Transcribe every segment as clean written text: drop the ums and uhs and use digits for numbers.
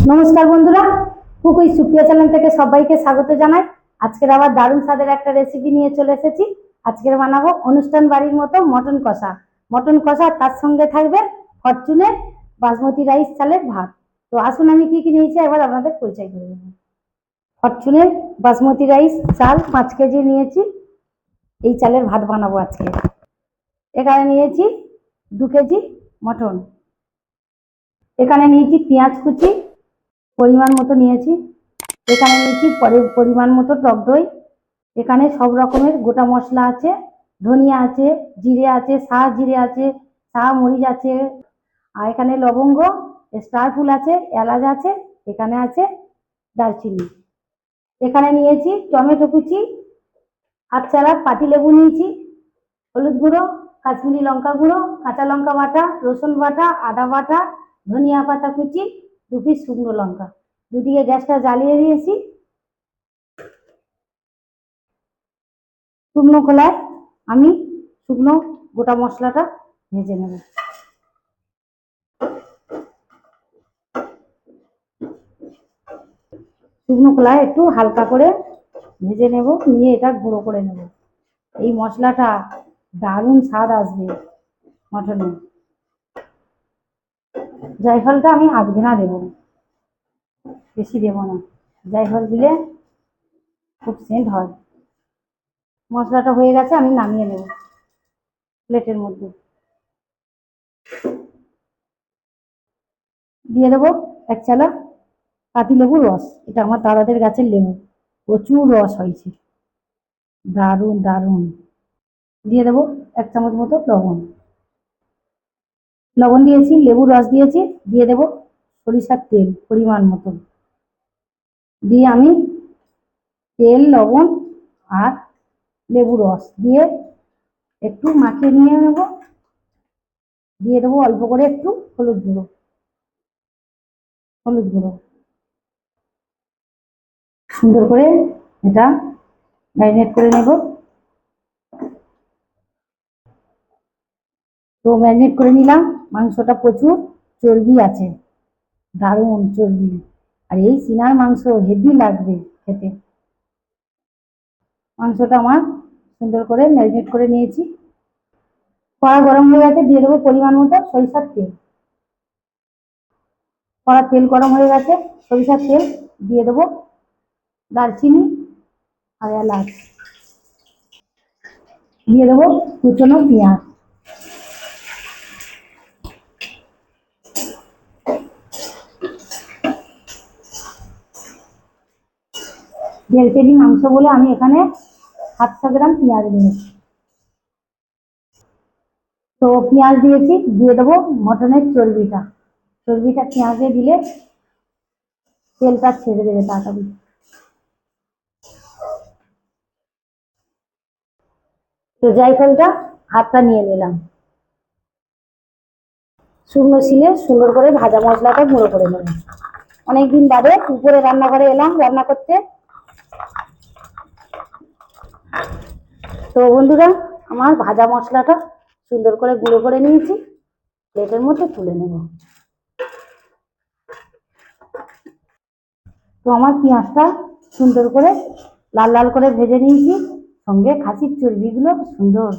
নমস্কার বন্ধুরা, কুকুই সুপ্রিয়া চ্যানেল থেকে সবাইকে স্বাগত জানাই। আজকের আবার দারুণ স্বাদের একটা রেসিপি নিয়ে চলে এসেছি। আজকের বানাবো অনুষ্ঠান বাড়ির মতো মটন কষা। মটন কষা তার সঙ্গে থাকবে ফরচুনের বাসমতি রাইস চালের ভাত। তো আসুন আমি কি কি নিয়েছি এবার আপনাদের পরিচয় করে দেবো। ফরচুনের বাসমতি রাইস চাল 5 কেজি নিয়েছি, এই চালের ভাত বানাবো আজকে। এখানে নিয়েছি 2 কেজি মটন। এখানে নিয়েছি পেঁয়াজ কুচি পরিমাণ মতো নিয়েছি। এখানে নিয়েছি পরিমাণ মতো টক দই। এখানে সব রকমের গোটা মশলা আছে, ধনিয়া আছে, জিরে আছে, শাহ জিরে আছে, শাহ মরিচ আছে, আর এখানে লবঙ্গ, স্টার ফুল আছে, এলাচ আছে, এখানে আছে দারচিনি। এখানে নিয়েছি টমেটো কুচি, আচারা পাতিলেবু নিয়েছি, হলুদ গুঁড়ো, কাশ্মীরি লঙ্কা গুঁড়ো, কাঁচা লঙ্কা বাটা, রসুন বাটা, আদা বাটা, ধনিয়া পাতা কুচি, 2 পিস শুকনো লঙ্কা। দুদিকে গ্যাসটা জ্বালিয়ে দিয়েছি। শুকনো খোলায় আমি শুকনো গোটা মশলাটা ভেজে নেব। শুকনো খোলায় একটু হালকা করে ভেজে নেব, নিয়ে এটা গুঁড়ো করে নেব। এই মশলাটা দারুণ স্বাদ আসবে মটনে। জায়ফলটা আমি আধখানা দেবো, বেশি দেব না। জায়ফল দিলে খুব সেন্ট হয়। মশলাটা হয়ে গেছে, আমি নামিয়ে নেব প্লেটের মধ্যে। দিয়ে দেবো 1 চালা পাতিলেবুর রস। এটা আমার দাদাদের গাছের লেবু, প্রচুর রস হয়েছে, দারুণ দারুণ। দিয়ে দেবো 1 চামচ মতো লবণ। লবণ দিয়েছি, লেবুর রস দিয়েছি, দিয়ে দেবো সরিষার তেল পরিমাণ মতো। দিয়ে আমি তেল, লবণ আর লেবুর রস দিয়ে একটু মাখিয়ে নিয়ে নেব। দিয়ে দেবো অল্প করে একটু হলুদ গুঁড়ো। সুন্দর করে এটা ম্যারিনেট করে নেব। তো ম্যারিনেট করে নিলাম। মাংসটা প্রচুর চর্বি আছে, দারুণ চর্বি, আর এই চিনার মাংস হেভি লাগবে খেতে। মাংসটা আমার সুন্দর করে ম্যারিনেট করে নিয়েছি। কড়া গরম হয়ে গেছে, দিয়ে দেবো পরিমাণ মতো সরিষার তেল। কড়া তেল গরম হয়ে গেছে, সরিষার তেল দিয়ে দেবো দারচিনি আর এলাচ। দিয়ে দেবো কুচনো পেঁয়াজ। দেড় কেজি মাংস বলে আমি এখানে 700 গ্রাম পেঁয়াজ নিয়েছি। তো পেঁয়াজ দিয়েছি, দিয়ে দেবো মটনের চর্বিটা। চর্বিটা পেঁয়াজে দিলে তেলটা ছেড়ে দেবে তাড়াতাড়ি। তো জায়ফলটা হাতটা নিয়ে নিলাম। শুকনো শিলে সুন্দর করে ভাজা মশলাটা গুঁড়ো করে নেব। অনেকদিন বাদে উপরে রান্নাঘরে এলাম রান্না করতে। তো বন্ধুরা, আমার ভাজা মশলাটা সুন্দর করে গুঁড়ো করে নিয়েছি, প্লেটের মধ্যে তুলে নেব। তো আমার পেঁয়াজটা সুন্দর করে লাল লাল করে ভেজে নিয়েছি, সঙ্গে খাসির চর্বিগুলো সুন্দর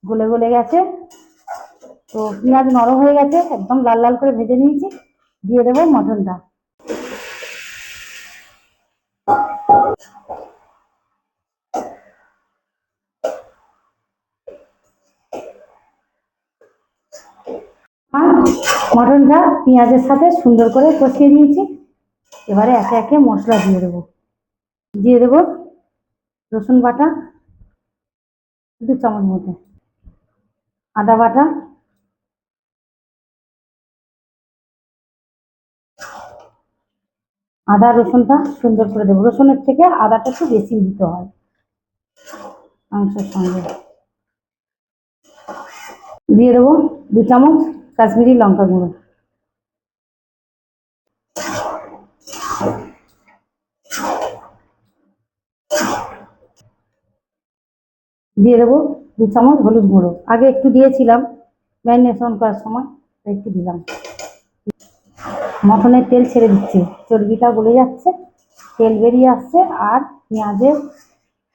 গলে গলে গেছে। তো পেঁয়াজ নরম হয়ে গেছে, একদম লাল লাল করে ভেজে নিয়েছি। দিয়ে দেবো মটনটা। মটনটা পেঁয়াজের সাথে সুন্দর করে কষিয়ে নিয়েছি। এবারে একে একে মশলা দিয়ে দেবো। দিয়ে দেবো রসুন বাটা 2 চামচ মতো, আদা বাটা, আদা রসুনটা সুন্দর করে দেবো। রসুনের থেকে আদাটা একটু বেশি দিতে হয় মাংসের সঙ্গে। দিয়ে দেবো 2 চামচ কাশ্মীরি লঙ্কা গুঁড়ো। দিয়ে দেবো 2 চামচ হলুদ গুঁড়ো। আগে একটু দিয়েছিলাম ম্যারিনেশন করার সময়, একটু দিলাম। মটনের তেল ছেড়ে দিচ্ছে, চর্বিটা গলে যাচ্ছে, তেল বেরিয়ে আসছে, আর পেঁয়াজের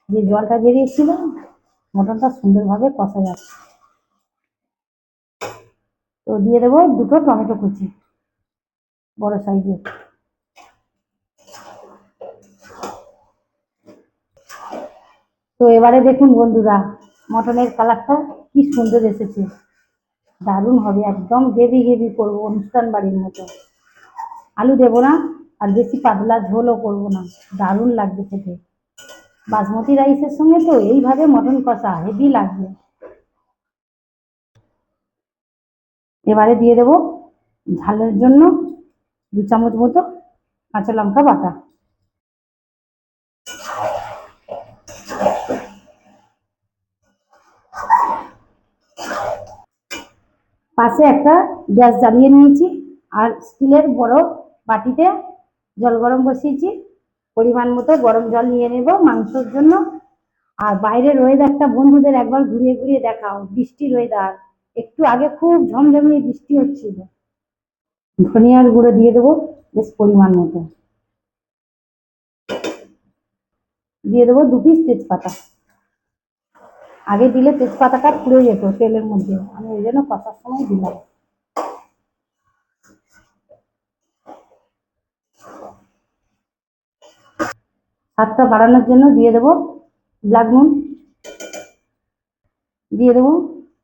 যে জলটা বেরিয়েছিল মটনটা সুন্দরভাবে কষা যাচ্ছে। তো দিয়ে দেবো দুটো টমেটো কুচি, বড় সাইজের। তো এবারে দেখুন বন্ধুরা, মটনের কালারটা কি সুন্দর এসেছে, দারুণ হবে, একদম গ্রেভি গ্রেভি করবো অনুষ্ঠান বাড়ির মতো। আলু দেবো না, আর বেশি পাতলা ঝোলও করবো না, দারুণ লাগবে খেতে। বাসমতি রাইসের সঙ্গে তো এইভাবে মটন কষা হেভি লাগবে। এবারে দিয়ে দেবো ঝালের জন্য 2 চামচ মতো কাঁচা লঙ্কা বাটা। পাশে একটা গ্যাস জ্বালিয়ে নিয়েছি, আর স্টিলের বড় বাটিতে জল গরম বসিয়েছি। পরিমাণ মতো গরম জল নিয়ে নেব মাংসের জন্য। আর বাইরের ওয়েদারটা বন্ধুদের একবার ঘুরিয়ে ঘুরিয়ে দেখাও, বৃষ্টির ওয়েদার। একটু আগে খুব ঝমঝমিয়ে বৃষ্টি হচ্ছিল। ধনিয়ার গুঁড়ো দিয়ে দেবো বেশ পরিমাণ মতো। দিয়ে দেবো 2 পিস তেজপাতা। আগে দিলে তেজপাতাটা পুড়ে যেত তেলের মধ্যে, আমি ওই জন্য কষার সময় দিলাম। স্বাদটা বাড়ানোর জন্য দিয়ে দেবো ব্ল্যাক নুন। দিয়ে দেবো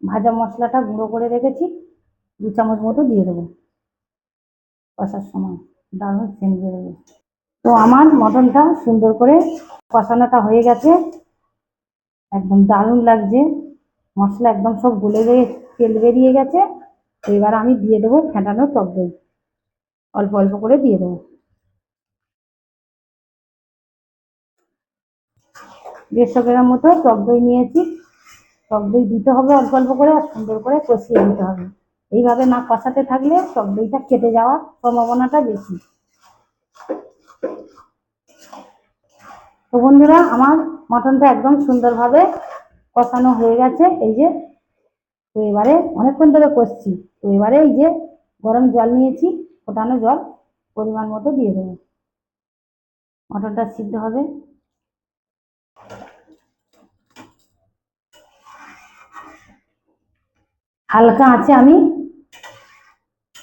ভাজা মশলাটা গুঁড়ো করে রেখেছি, 2 চামচ মতো দিয়ে দেবো। কষার সময় দারুণ সেন্ট বেরোবে। তো আমার মটনটা সুন্দর করে কষানোটা হয়ে গেছে, একদম দারুণ লাগছে, মশলা একদম সব গলে গিয়ে তেল বেরিয়ে গেছে। তো এবার আমি দিয়ে দেবো ফেটানো টক দই, অল্প অল্প করে দিয়ে দেবো। 150 গ্রাম মতো টক দই নিয়েছি। টক দই দিতে হবে অল্প অল্প করে, আর সুন্দর করে কষিয়ে দিতে হবে। এইভাবে না কষাতে থাকলে টক দইটা কেটে যাওয়ার সম্ভাবনাটা বেশি। তো বন্ধুরা, আমার মটনটা একদম সুন্দরভাবে কষানো হয়ে গেছে, এই যে। তো এবারে অনেকক্ষণ ধরে কষছি, তো এবারে এই যে গরম জল নিয়েছি, ফোটানো জল পরিমাণ মতো দিয়ে দেবো। মটনটা সিদ্ধ হবে। হালকা আঁচে আমি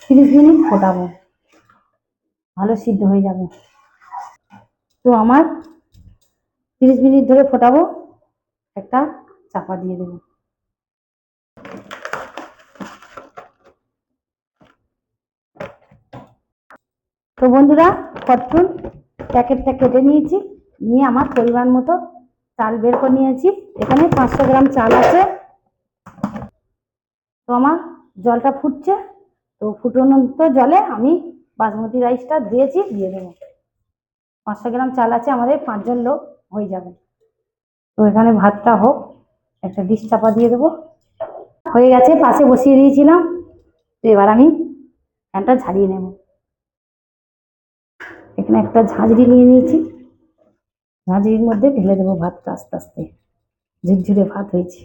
30 মিনিট ফোটাবো, ভালো সিদ্ধ হয়ে যাবে। তো আমার 30 মিনিট ধরে ফোটাবো, একটা চাপা দিয়ে দেবো। তো বন্ধুরা, ফটফুন প্যাকেটটা কেটে নিয়েছি, নিয়ে আমার পরিমাণ মতো চাল বের করে নিয়েছি। এখানে 500 গ্রাম চাল আছে। তো আমার জলটা ফুটছে, তো ফুটন্ত জলে আমি বাসমতি রাইসটা ধুয়েছি দিয়ে দেবো। 500 গ্রাম চাল আছে, আমাদের 5 জন লোক হয়ে যাবে। তো এখানে ভাতটা হোক, একটা ডিশ চাপা দিয়ে দেবো। হয়ে গেছে, পাশে বসিয়ে দিয়েছিলাম। তো এবার আমি ফ্যানটা ঝাড়িয়ে নেব। এখানে একটা ঝাঁঝরি নিয়ে নিয়েছি, ঝাঁঝরির মধ্যে ঢেলে দেবো ভাতটা আস্তে আস্তে। ঝুরঝুরে ভাত হয়েছে।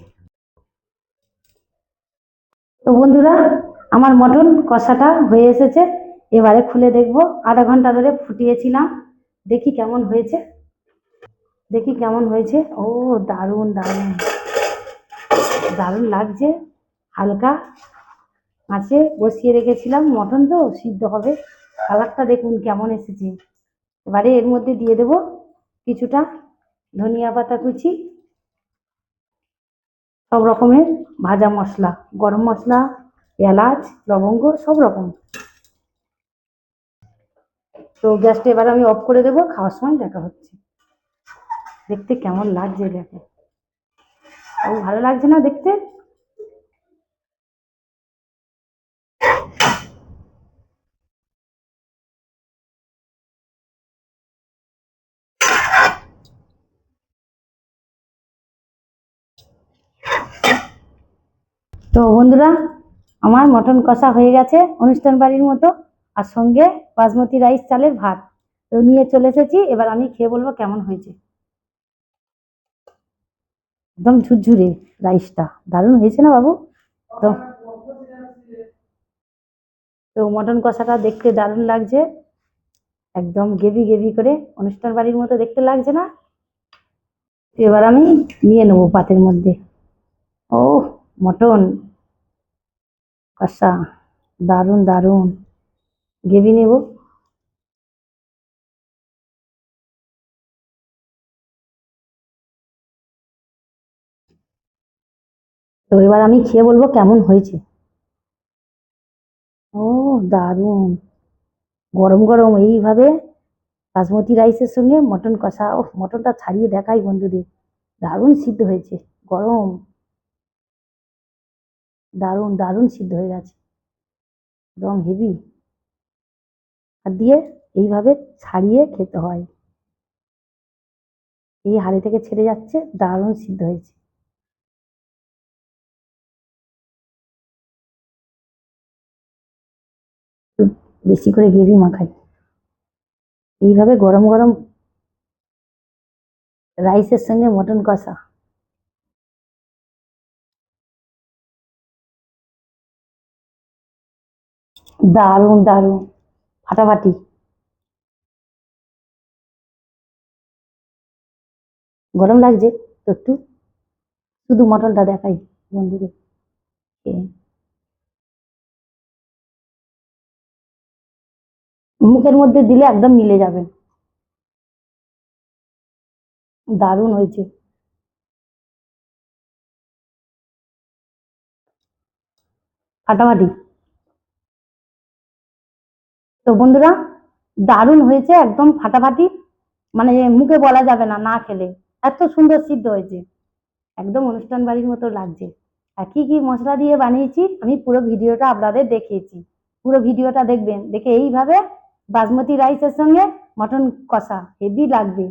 তো বন্ধুরা, আমার মটন কষাটা হয়ে এসেছে। এবারে খুলে দেখবো, আধা ঘন্টা ধরে ফুটিয়েছিলাম, দেখি কেমন হয়েছে। দেখি কেমন হয়েছে। ও দারুণ দারুণ দারুণ লাগছে। হালকা আঁচে বসিয়ে রেখেছিলাম, মটন তো সিদ্ধ হবে। কালারটা দেখুন কেমন এসেছে। এবারে এর মধ্যে দিয়ে দেবো কিছুটা ধনিয়া পাতা কুচি, সব রকমের ভাজা মশলা, গরম মশলা, এলাচ, লবঙ্গ, সব রকম। তো গ্যাসটা এবার আমি অফ করে দেবো, খাওয়ার সময় দেখা হচ্ছে। দেখতে কেমন লাগছে দেখো, ও ভালো লাগছে না দেখতে? তো বন্ধুরা, আমার মটন কষা হয়ে গেছে অনুষ্ঠান বাড়ির মতো, আর সঙ্গে বাসমতি রাইস চালের ভাত তো নিয়ে চলে এসেছি। এবার আমি খেয়ে বলবো কেমন হয়েছে। একদম ঝুরঝুরে রাইসটা, দারুণ হয়েছে না বাবু? তো তো মটন কষাটা দেখতে দারুণ লাগছে, একদম গেভি গেভি করে অনুষ্ঠান বাড়ির মতো দেখতে লাগছে না? তো এবার আমি নিয়ে নেবো পাতের মধ্যে। ও, মটন কষা দারুণ দারুণ, গ্রেভি নেব। তো এবার আমি খেয়ে বলবো কেমন হয়েছে। ও, দারুণ, গরম গরম এইভাবে বাসমতি রাইসের সঙ্গে মটন কষা, ও মটনটা ছাড়িয়ে দেখাই বন্ধুদের, দারুণ সিদ্ধ হয়েছে, গরম, দারুণ দারুণ সিদ্ধ হয়ে গেছে, একদম হেভি। আর দিয়ে এইভাবে ছাড়িয়ে খেতে হয়, এই হাঁড়ি থেকে ছেড়ে যাচ্ছে, দারুণ সিদ্ধ হয়েছে। একটু বেশি করে গ্রেভি মাখাই, এইভাবে গরম গরম রাইসের সঙ্গে মটন কষা, দারুণ দারুণ, ফাটাফাটি। গরম লাগছে তো একটু শুধু মটনটা দেখাই বন্ধুদের। মুখের মধ্যে দিলে একদম মিলে যাবে, দারুণ হয়েছে, ফাটাফাটি। তো বন্ধুরা, দারুণ হয়েছে, একদম ফাটাফাটি, মানে মুখে বলা যাবে না না খেলে, এত সুন্দর সিদ্ধ হয়েছে, একদম অনুষ্ঠান বাড়ির মতো লাগছে। আর কি কি মশলা দিয়ে বানিয়েছি আমি পুরো ভিডিওটা আপনাদের দেখিয়েছি, পুরো ভিডিওটা দেখবেন, দেখে এইভাবে বাসমতি রাইসের সঙ্গে মটন কষা হেভি লাগবে।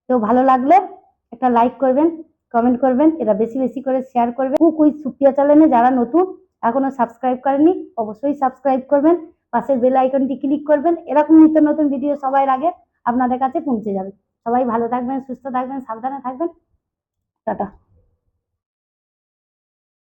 তো ভালো লাগলে একটা লাইক করবেন, কমেন্ট করবেন, এটা বেশি বেশি করে শেয়ার করবেন। কুক উইথ সুপ্রিয়া চ্যানেলে যারা নতুন এখনো সাবস্ক্রাইব করেননি অবশ্যই সাবস্ক্রাইব করবেন, পাশের বেল আইকনটি ক্লিক করবেন, এরকম নিত্য নতুন ভিডিও সবার আগে আপনাদের কাছে পৌঁছে যাবে। সবাই ভালো থাকবেন, সুস্থ থাকবেন, সাবধানে থাকবেন, টাটা।